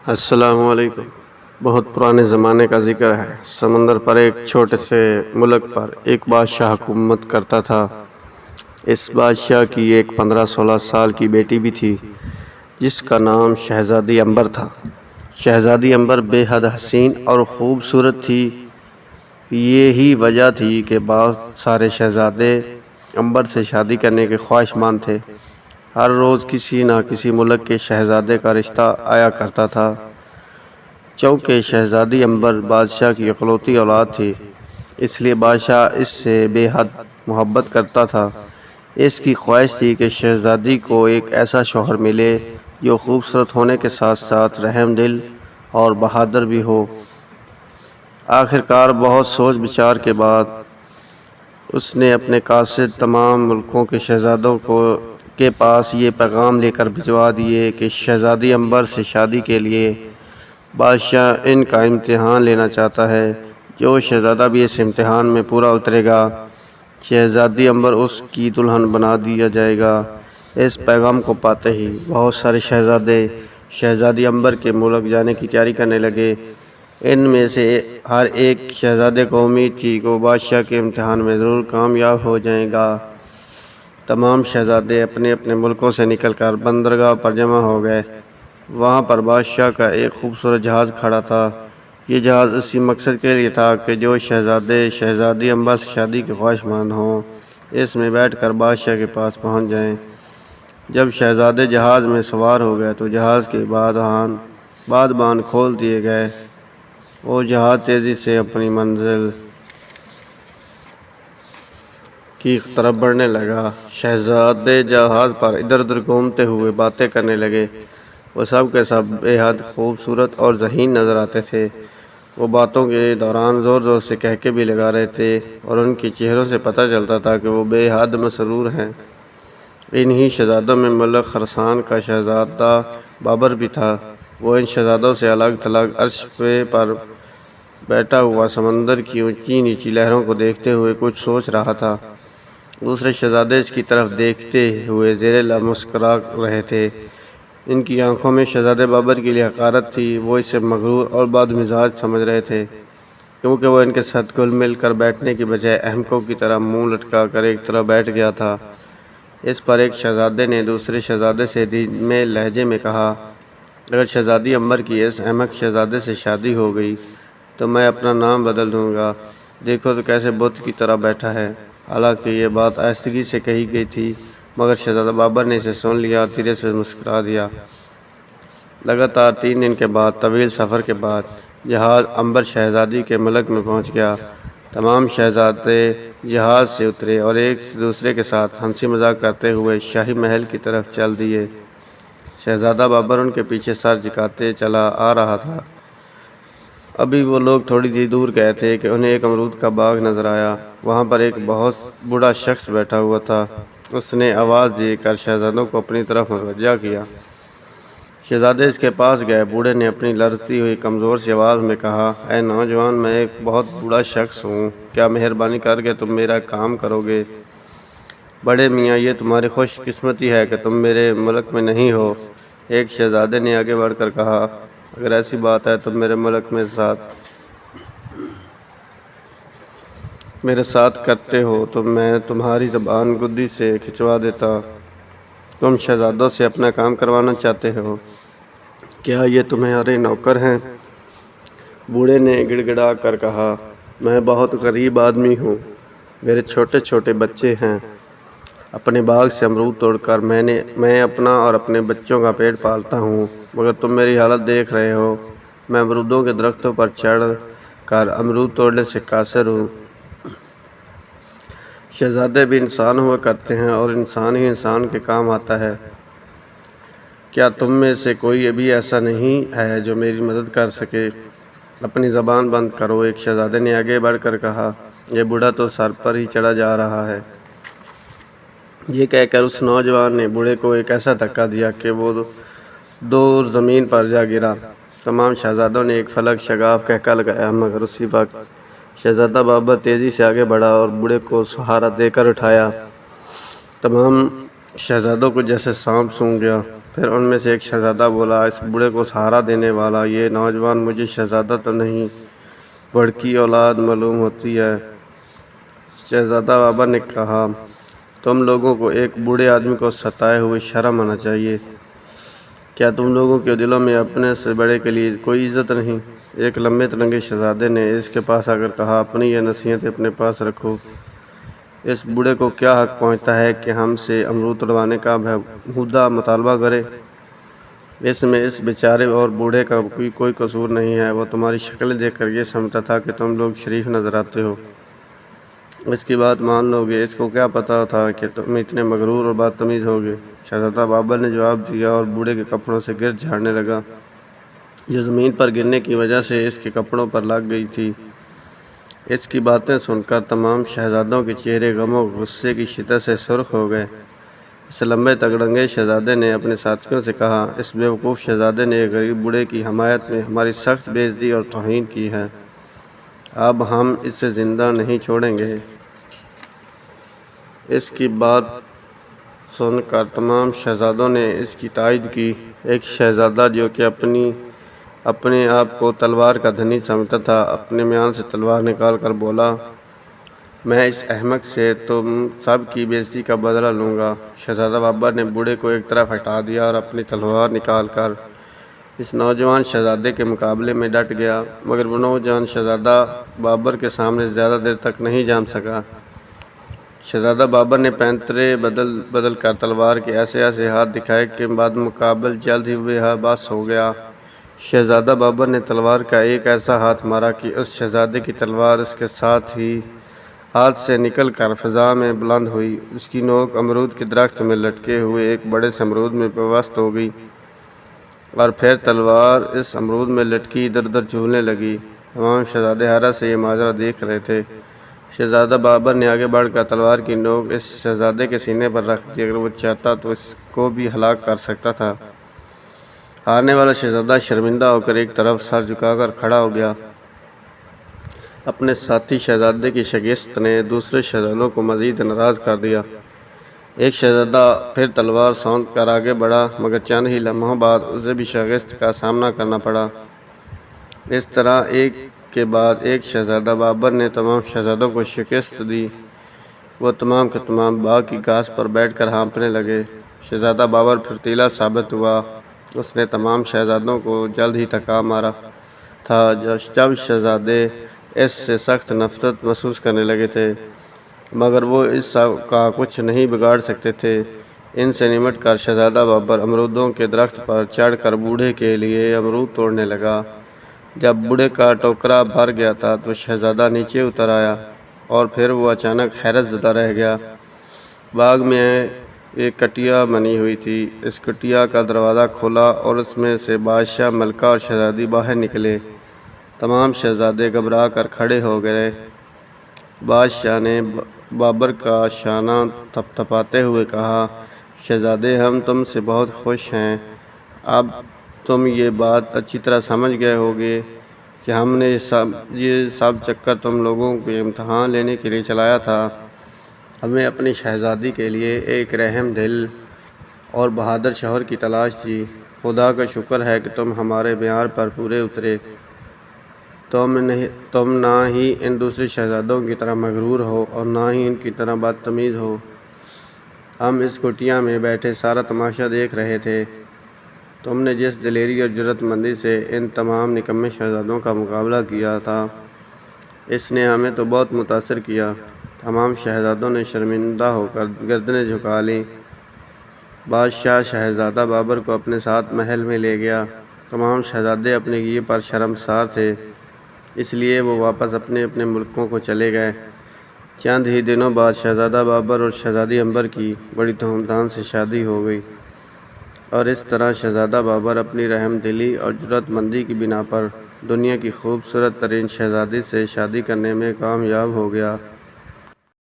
السلام علیکم۔ بہت پرانے زمانے کا ذکر ہے۔ سمندر پر ایک چھوٹے سے ملک پر ایک بادشاہ حکومت کرتا تھا۔ اس بادشاہ کی ایک 15-16 سال کی بیٹی بھی تھی جس کا نام شہزادی عنبر تھا۔ شہزادی عنبر بے حد حسین اور خوبصورت تھی۔ یہی وجہ تھی کہ بہت سارے شہزادے عنبر سے شادی کرنے کے خواہشمند تھے۔ ہر روز کسی نہ کسی ملک کے شہزادے کا رشتہ آیا کرتا تھا۔ چونکہ شہزادی عنبر بادشاہ کی اکلوتی اولاد تھی، اس لیے بادشاہ اس سے بے حد محبت کرتا تھا۔ اس کی خواہش تھی کہ شہزادی کو ایک ایسا شوہر ملے جو خوبصورت ہونے کے ساتھ ساتھ رحم دل اور بہادر بھی ہو۔ آخرکار بہت سوچ بچار کے بعد اس نے اپنے قاصد تمام ملکوں کے شہزادوں کے پاس یہ پیغام لے کر بھجوا دیے کہ شہزادی عنبر سے شادی کے لیے بادشاہ ان کا امتحان لینا چاہتا ہے۔ جو شہزادہ بھی اس امتحان میں پورا اترے گا، شہزادی عنبر اس کی دلہن بنا دیا جائے گا۔ اس پیغام کو پاتے ہی بہت سارے شہزادے شہزادی عنبر کے ملک جانے کی تیاری کرنے لگے۔ ان میں سے ہر ایک شہزادے کو امید تھی کہ وہ بادشاہ کے امتحان میں ضرور کامیاب ہو جائے گا۔ تمام شہزادے اپنے اپنے ملکوں سے نکل کر بندرگاہ پر جمع ہو گئے۔ وہاں پر بادشاہ کا ایک خوبصورت جہاز کھڑا تھا۔ یہ جہاز اسی مقصد کے لیے تھا کہ جو شہزادے شہزادی عنبر سے شادی کے خواہشمند ہوں، اس میں بیٹھ کر بادشاہ کے پاس پہنچ جائیں۔ جب شہزادے جہاز میں سوار ہو گئے تو جہاز کے بادبان کھول دیے گئے۔ وہ جہاز تیزی سے اپنی منزل کی طرف بڑھنے لگا۔ شہزادے جہاز پر ادھر ادھر گھومتے ہوئے باتیں کرنے لگے۔ وہ سب کے سب بے حد خوبصورت اور ذہین نظر آتے تھے۔ وہ باتوں کے دوران زور زور سے کہکے بھی لگا رہے تھے اور ان کے چہروں سے پتہ چلتا تھا کہ وہ بے حد مسرور ہیں۔ انہی شہزادوں میں ملک خراسان کا شہزادہ بابر بھی تھا۔ وہ ان شہزادوں سے الگ تھلگ عرش پر بیٹھا ہوا سمندر کی اونچی نیچی لہروں کو دیکھتے ہوئے کچھ سوچ رہا تھا۔ دوسرے شہزادے اس کی طرف دیکھتے ہوئے زیر لب مسکرا رہے تھے۔ ان کی آنکھوں میں شہزادے بابر کے لیے حقارت تھی۔ وہ اسے مغرور اور بد مزاج سمجھ رہے تھے کیونکہ وہ ان کے ساتھ گل مل کر بیٹھنے کی بجائے احمقوں کی طرح منہ لٹکا کر ایک طرف بیٹھ گیا تھا۔ اس پر ایک شہزادے نے دوسرے شہزادے سے دھیمے لہجے میں کہا، اگر شہزادی عنبر کی اس احمق شہزادے سے شادی ہو گئی تو میں اپنا نام بدل دوں گا۔ دیکھو تو کیسے بت کی طرح بیٹھا ہے۔ حالانکہ یہ بات آہستگی سے کہی گئی تھی مگر شہزادہ بابر نے اسے سن لیا اور دھیرے سے مسکرا دیا۔ لگاتار 3 دن کے بعد طویل سفر کے بعد جہاز عنبر شہزادی کے ملک میں پہنچ گیا۔ تمام شہزادے جہاز سے اترے اور ایک دوسرے کے ساتھ ہنسی مذاق کرتے ہوئے شاہی محل کی طرف چل دیے۔ شہزادہ بابر ان کے پیچھے سر جھکاتے چلا آ رہا تھا۔ ابھی وہ لوگ تھوڑی دیر دور گئے تھے کہ انہیں ایک امرود کا باغ نظر آیا۔ وہاں پر ایک بہت بوڑھا شخص بیٹھا ہوا تھا۔ اس نے آواز دے کر شہزادوں کو اپنی طرف متوجہ کیا۔ شہزادے اس کے پاس گئے۔ بوڑھے نے اپنی لرزتی ہوئی کمزور سی آواز میں کہا، اے نوجوان، میں ایک بہت بوڑھا شخص ہوں، کیا مہربانی کر کے تم میرا کام کرو گے؟ بڑے میاں، یہ تمہاری خوش قسمتی ہے کہ تم میرے ملک میں نہیں ہو۔ ایک شہزادے نے آگے بڑھ کر کہا، اگر ایسی بات ہے تم میرے ملک میں میرے ساتھ کرتے ہو تو میں تمہاری زبان گدی سے کھچوا دیتا۔ تم شہزادوں سے اپنا کام کروانا چاہتے ہو، کیا یہ تمہارے نوکر ہیں؟ بوڑھے نے گڑ گڑا کر کہا، میں بہت غریب آدمی ہوں، میرے چھوٹے چھوٹے بچے ہیں۔ اپنے باغ سے امرود توڑ کر میں اپنا اور اپنے بچوں کا پیٹ پالتا ہوں، مگر تم میری حالت دیکھ رہے ہو، میں امرودوں کے درختوں پر چڑھ کر امرود توڑنے سے قاصر ہوں۔ شہزادے بھی انسان ہوا کرتے ہیں اور انسان ہی انسان کے کام آتا ہے۔ کیا تم میں سے کوئی ابھی ایسا نہیں ہے جو میری مدد کر سکے؟ اپنی زبان بند کرو۔ ایک شہزادے نے آگے بڑھ کر کہا، یہ بوڑھا تو سر پر ہی چڑھا جا رہا ہے۔ یہ کہہ کر اس نوجوان نے بوڑھے کو ایک ایسا دھکا دیا کہ وہ دور زمین پر جا گرا۔ تمام شہزادوں نے ایک فلک شگاف کہکا لگایا مگر اسی وقت شہزادہ بابر تیزی سے آگے بڑھا اور بوڑھے کو سہارا دے کر اٹھایا۔ تمام شہزادوں کو جیسے سانپ سونگھ گیا۔ پھر ان میں سے ایک شہزادہ بولا، اس بوڑھے کو سہارا دینے والا یہ نوجوان مجھے شہزادہ تو نہیں بڑکی اولاد معلوم ہوتی ہے۔ شہزادہ بابر نے کہا، تم لوگوں کو ایک بوڑھے آدمی کو ستائے ہوئے شرم آنا چاہیے۔ کیا تم لوگوں کے دلوں میں اپنے سے بڑے کے لیے کوئی عزت نہیں؟ ایک لمبے ترنگے شہزادے نے اس کے پاس آ کر کہا، اپنی یہ نصیحت اپنے پاس رکھو۔ اس بوڑھے کو کیا حق پہنچتا ہے کہ ہم سے امرود توڑوانے کا بےہودہ مطالبہ کرے؟ اس میں اس بیچارے اور بوڑھے کا کوئی قصور نہیں ہے۔ وہ تمہاری شکل دیکھ کر یہ سمجھتا تھا کہ تم لوگ شریف نظر آتے ہو، اس کی بات مان لو گے۔ اس کو کیا پتا تھا کہ تم اتنے مغرور اور بدتمیز ہوگے؟ شہزادہ بابر نے جواب دیا اور بوڑھے کے کپڑوں سے گرد جھاڑنے لگا، جو زمین پر گرنے کی وجہ سے اس کے کپڑوں پر لگ گئی تھی۔ اس کی باتیں سن کر تمام شہزادوں کے چہرے غم و غصے کی شدت سے سرخ ہو گئے۔ اس لمبے تگڑنگے شہزادے نے اپنے ساتھیوں سے کہا، اس بیوقوف شہزادے نے ایک غریب بوڑھے کی حمایت میں ہماری سخت بے عزتی اور توہین کی ہے۔ اب ہم اسے زندہ نہیں چھوڑیں گے۔ اس کی بات سن کر تمام شہزادوں نے اس کی تائید کی۔ ایک شہزادہ جو کہ اپنے آپ کو تلوار کا دھنی سمجھتا تھا، اپنے میان سے تلوار نکال کر بولا، میں اس احمق سے تم سب کی بے عزتی کا بدلہ لوں گا۔ شہزادہ بابر نے بوڑھے کو ایک طرف ہٹا دیا اور اپنی تلوار نکال کر اس نوجوان شہزادے کے مقابلے میں ڈٹ گیا، مگر وہ نوجوان شہزادہ بابر کے سامنے زیادہ دیر تک نہیں جم سکا۔ شہزادہ بابر نے پینترے بدل کر تلوار کے ایسے ہاتھ دکھائے کہ بعد مقابل جلد ہی بے بس ہو گیا۔ شہزادہ بابر نے تلوار کا ایک ایسا ہاتھ مارا کہ اس شہزادے کی تلوار اس کے ساتھ ہی ہاتھ سے نکل کر فضا میں بلند ہوئی۔ اس کی نوک امرود کے درخت میں لٹکے ہوئے ایک بڑے سے امرود میں پیوست ہو گئی اور پھر تلوار اس امرود میں لٹکی ادھر ادھر جھولنے لگی۔ تمام شہزادے حیرت سے یہ ماجرا دیکھ رہے تھے۔ شہزادہ بابر نے آگے بڑھ کر تلوار کی نوک اس شہزادے کے سینے پر رکھ دی۔ اگر وہ چاہتا تو اس کو بھی ہلاک کر سکتا تھا۔ ہارنے والا شہزادہ شرمندہ ہو کر ایک طرف سر جھکا کر کھڑا ہو گیا۔ اپنے ساتھی شہزادے کی شکست نے دوسرے شہزادوں کو مزید ناراض کر دیا۔ ایک شہزادہ پھر تلوار سونت کر آگے بڑھا، مگر چند ہی لمحوں بعد اسے بھی شکست کا سامنا کرنا پڑا۔ اس طرح ایک کے بعد ایک شہزادہ بابر نے تمام شہزادوں کو شکست دی۔ وہ تمام کے تمام باغ کی گھاس پر بیٹھ کر ہانپنے لگے۔ شہزادہ بابر پھرتیلا ثابت ہوا۔ اس نے تمام شہزادوں کو جلد ہی تھکا مارا تھا۔ جب شہزادے اس سے سخت نفرت محسوس کرنے لگے تھے، مگر وہ اس کا کچھ نہیں بگاڑ سکتے تھے۔ ان سے نمٹ کر شہزادہ بابر امرودوں کے درخت پر چڑھ کر بوڑھے کے لیے امرود توڑنے لگا۔ جب بوڑھے کا ٹوکرا بھر گیا تھا تو شہزادہ نیچے اتر آیا اور پھر وہ اچانک حیرت زدہ رہ گیا۔ باغ میں ایک کٹیا بنی ہوئی تھی۔ اس کٹیا کا دروازہ کھلا اور اس میں سے بادشاہ، ملکہ اور شہزادی باہر نکلے۔ تمام شہزادے گھبرا کر کھڑے ہو گئے۔ بادشاہ نے بابر کا شانہ تھپتھپاتے ہوئے کہا، شہزادے، ہم تم سے بہت خوش ہیں۔ اب تم یہ بات اچھی طرح سمجھ گئے ہوگے کہ ہم نے یہ سب چکر تم لوگوں کے امتحان لینے کے لیے چلایا تھا۔ ہمیں اپنی شہزادی کے لیے ایک رحم دل اور بہادر شوہر کی تلاش تھی۔ خدا کا شکر ہے کہ تم ہمارے معیار پر پورے اترے۔ تم نہ ہی ان دوسرے شہزادوں کی طرح مغرور ہو اور نہ ہی ان کی طرح بدتمیز ہو۔ ہم اس کٹیا میں بیٹھے سارا تماشا دیکھ رہے تھے۔ تم نے جس دلیری اور جرأت مندی سے ان تمام نکمے شہزادوں کا مقابلہ کیا تھا، اس نے ہمیں تو بہت متاثر کیا۔ تمام شہزادوں نے شرمندہ ہو کر گردنیں جھکا لیں۔ بادشاہ شہزادہ بابر کو اپنے ساتھ محل میں لے گیا۔ تمام شہزادے اپنے کیے پر شرمسار تھے، اس لیے وہ واپس اپنے اپنے ملکوں کو چلے گئے۔ چند ہی دنوں بعد شہزادہ بابر اور شہزادی عنبر کی بڑی دھوم دھام سے شادی ہو گئی، اور اس طرح شہزادہ بابر اپنی رحم دلی اور جرأت مندی کی بنا پر دنیا کی خوبصورت ترین شہزادی سے شادی کرنے میں کامیاب ہو گیا۔